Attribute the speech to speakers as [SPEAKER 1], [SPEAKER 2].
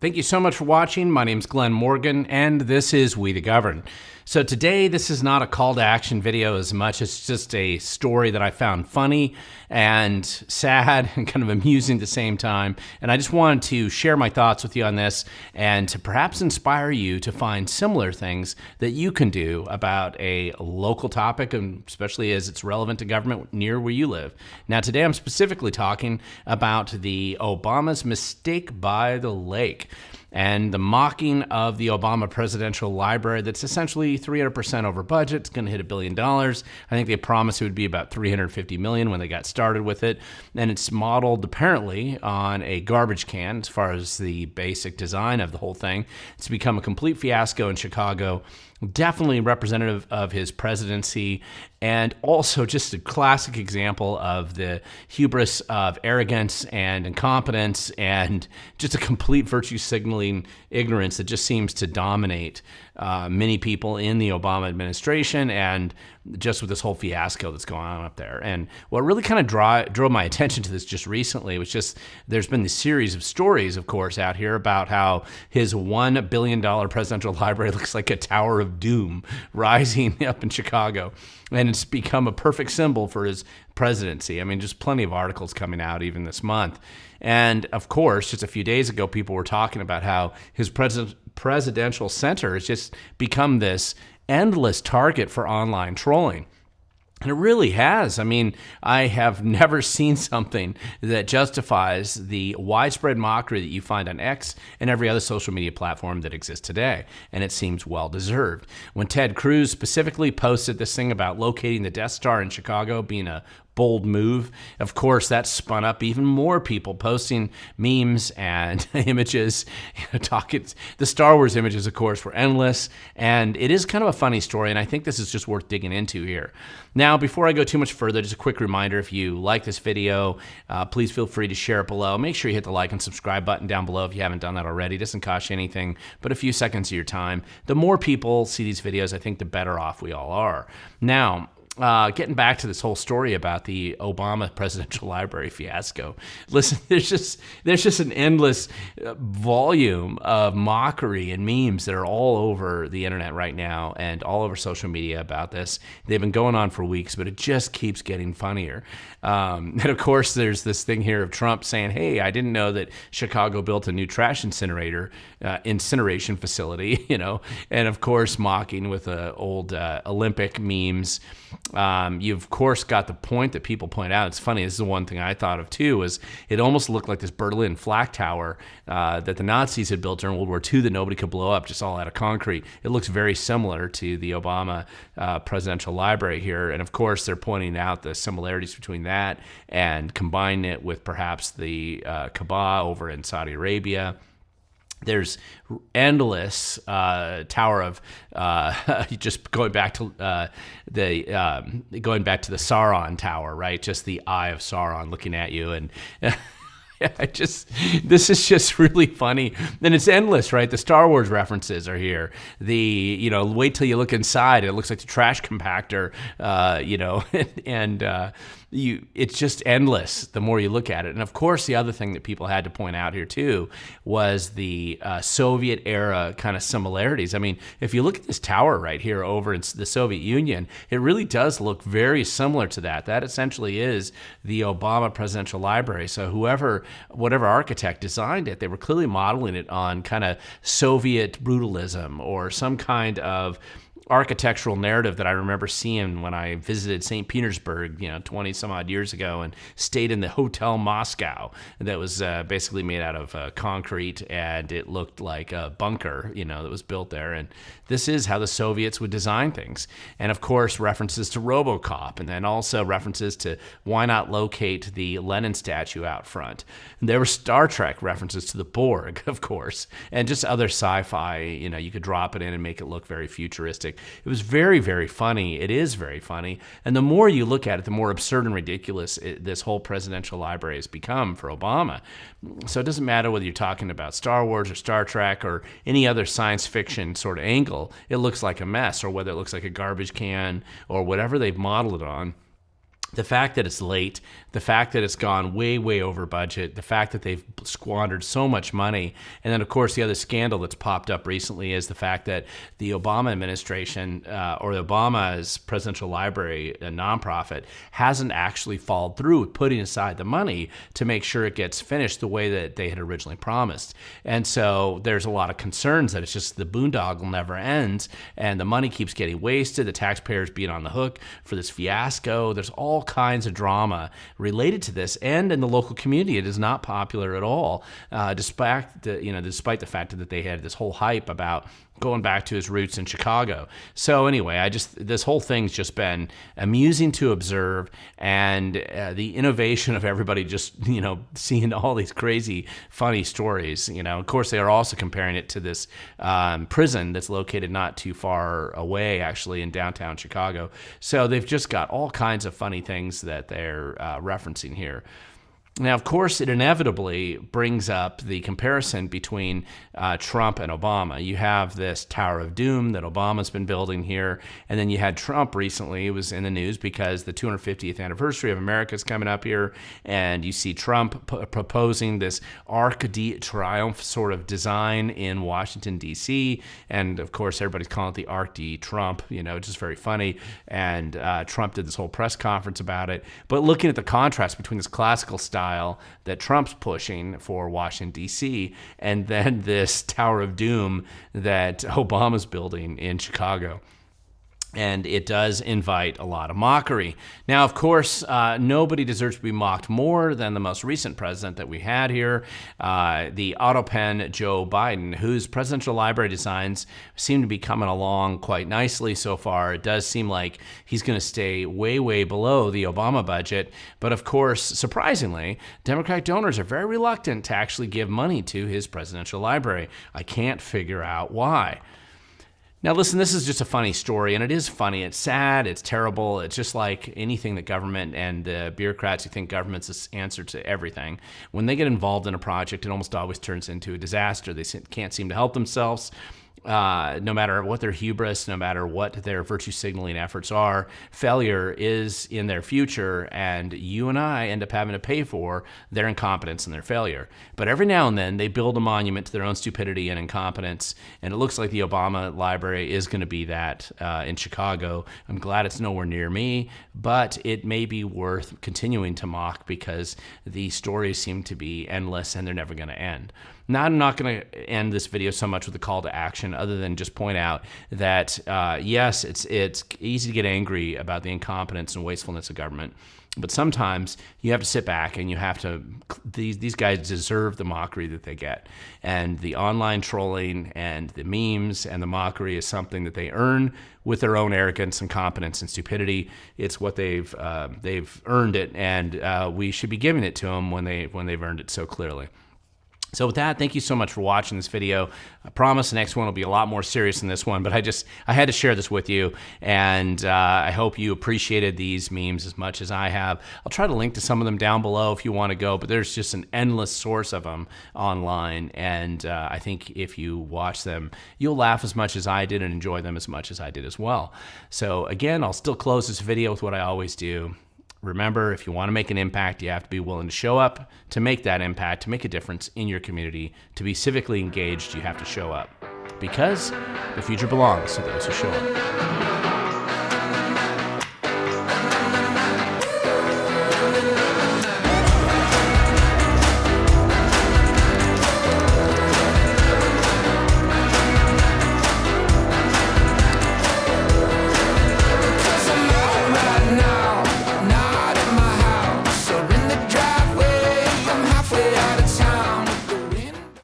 [SPEAKER 1] Thank you so much for watching. My name's Glen Morgan, and this is We the Govern. So today, this is not a call to action video as much as just a story that I found funny and sad and kind of amusing at the same time. And I just wanted to share my thoughts with you on this and to perhaps inspire you to find similar things that you can do about a local topic, and especially as it's relevant to government near where you live. Now, today I'm specifically talking about the Obama's mistake by the lake and the mocking of the Obama Presidential Library that's essentially 300% over budget. It's going to hit $1 billion. I think they promised it would be about $350 million when they got started with it. And it's modeled apparently on a garbage can as far as the basic design of the whole thing. It's become a complete fiasco in Chicago. Definitely representative of his presidency, and also just a classic example of the hubris of arrogance and incompetence and just a complete virtue signaling ignorance that just seems to dominate many people in the Obama administration, and just with this whole fiasco that's going on up there. And what really kind of drove my attention to this just recently was just there's been this series of stories, of course, out here about how his $1 billion presidential library looks like a tower of doom rising up in Chicago. And it's become a perfect symbol for his presidency. I mean, just plenty of articles coming out even this month. And of course, just a few days ago, people were talking about how his presidential center has just become this endless target for online trolling. And it really has. I mean, I have never seen something that justifies the widespread mockery that you find on X and every other social media platform that exists today. And it seems well-deserved. When Ted Cruz specifically posted this thing about locating the Death Star in Chicago being a bold move, of course, that spun up even more people posting memes and images. The Star Wars images, of course, were endless, and it is kind of a funny story, and I think this is just worth digging into here. Now, before I go too much further, just a quick reminder, if you like this video, please feel free to share it below. Make sure you hit the like and subscribe button down below if you haven't done that already. It doesn't cost you anything but a few seconds of your time. The more people see these videos, I think the better off we all are. Now, getting back to this whole story about the Obama Presidential Library fiasco. Listen, there's just an endless volume of mockery and memes that are all over the internet right now and all over social media about this. They've been going on for weeks, but it just keeps getting funnier. And of course, there's this thing here of Trump saying, "Hey, I didn't know that Chicago built a new trash incineration facility," and of course, mocking with old Olympic memes. You've of course got the point that people point out. It's funny, this is the one thing I thought of too, was it almost looked like this Berlin flak tower that the Nazis had built during World War II that nobody could blow up, just all out of concrete. It looks very similar to the Obama Presidential Library here, and of course they're pointing out the similarities between that and combining it with perhaps the Kaaba over in Saudi Arabia. There's endless tower of just going back to the Sauron tower, right? Just the eye of Sauron looking at you, and this is just really funny, and it's endless, right? The Star Wars references are here. Wait till you look inside; it looks like the trash compactor, and it's just endless the more you look at it. And of course, the other thing that people had to point out here too was the Soviet era kind of similarities. I mean, if you look at this tower right here over in the Soviet Union, it really does look very similar to that. That essentially is the Obama Presidential Library. So whatever architect designed it, they were clearly modeling it on kind of Soviet brutalism or some kind of architectural narrative that I remember seeing when I visited St. Petersburg, 20 some odd years ago, and stayed in the Hotel Moscow that was basically made out of concrete, and it looked like a bunker, that was built there. And this is how the Soviets would design things. And of course, references to RoboCop, and then also references to why not locate the Lenin statue out front. And there were Star Trek references to the Borg, of course, and just other sci-fi, you could drop it in and make it look very futuristic. It was very, very funny. It is very funny. And the more you look at it, the more absurd and ridiculous this whole presidential library has become for Obama. So it doesn't matter whether you're talking about Star Wars or Star Trek or any other science fiction sort of angle, it looks like a mess, or whether it looks like a garbage can or whatever they've modeled it on. the fact that it's late, the fact that it's gone way, way over budget, the fact that they've squandered so much money. And then, of course, the other scandal that's popped up recently is the fact that the Obama administration, or Obama's Presidential Library, a nonprofit, hasn't actually followed through with putting aside the money to make sure it gets finished the way that they had originally promised. And so there's a lot of concerns that it's just the boondoggle never ends, and the money keeps getting wasted, the taxpayers being on the hook for this fiasco. There's all kinds of drama related to this, and in the local community, it is not popular at all, despite the fact that they had this whole hype about going back to his roots in Chicago. So anyway, this whole thing's just been amusing to observe, and the innovation of everybody just, seeing all these crazy, funny stories. Of course, they are also comparing it to this prison that's located not too far away, actually, in downtown Chicago. So they've just got all kinds of funny things that they're referencing here. Now, of course, it inevitably brings up the comparison between Trump and Obama. You have this Tower of Doom that Obama's been building here, and then you had Trump recently. It was in the news because the 250th anniversary of America is coming up here, and you see Trump proposing this Arc de Triomphe sort of design in Washington, D.C., and of course, everybody's calling it the Arc de Trump, which is very funny, and Trump did this whole press conference about it. But looking at the contrast between this classical style that Trump's pushing for Washington, D.C., and then this Tower of Doom that Obama's building in Chicago. And it does invite a lot of mockery. Now, of course, nobody deserves to be mocked more than the most recent president that we had here, the autopen Joe Biden, whose presidential library designs seem to be coming along quite nicely so far. It does seem like he's going to stay way, way below the Obama budget. But of course, surprisingly, Democratic donors are very reluctant to actually give money to his presidential library. I can't figure out why. Now, listen, this is just a funny story, and it is funny. It's sad. It's terrible. It's just like anything that government and the bureaucrats who think government's the answer to everything. When they get involved in a project, it almost always turns into a disaster. They can't seem to help themselves. No matter what their hubris, no matter what their virtue signaling efforts are, failure is in their future, and you and I end up having to pay for their incompetence and their failure. But every now and then, they build a monument to their own stupidity and incompetence, and it looks like the Obama Library is going to be that in Chicago. I'm glad it's nowhere near me, but it may be worth continuing to mock because the stories seem to be endless and they're never going to end. Now, I'm not going to end this video so much with a call to action other than just point out that, yes, it's easy to get angry about the incompetence and wastefulness of government, but sometimes you have to sit back and you have to, these guys deserve the mockery that they get. And the online trolling and the memes and the mockery is something that they earn with their own arrogance, incompetence, and stupidity. It's what they've earned it, and we should be giving it to them when they've earned it so clearly. So with that, thank you so much for watching this video. I promise the next one will be a lot more serious than this one, but I had to share this with you, and I hope you appreciated these memes as much as I have. I'll try to link to some of them down below if you want to go, but there's just an endless source of them online, and I think if you watch them, you'll laugh as much as I did and enjoy them as much as I did as well. So again, I'll still close this video with what I always do. Remember, if you want to make an impact, you have to be willing to show up to make that impact, to make a difference in your community. To be civically engaged, you have to show up because the future belongs to those who show up.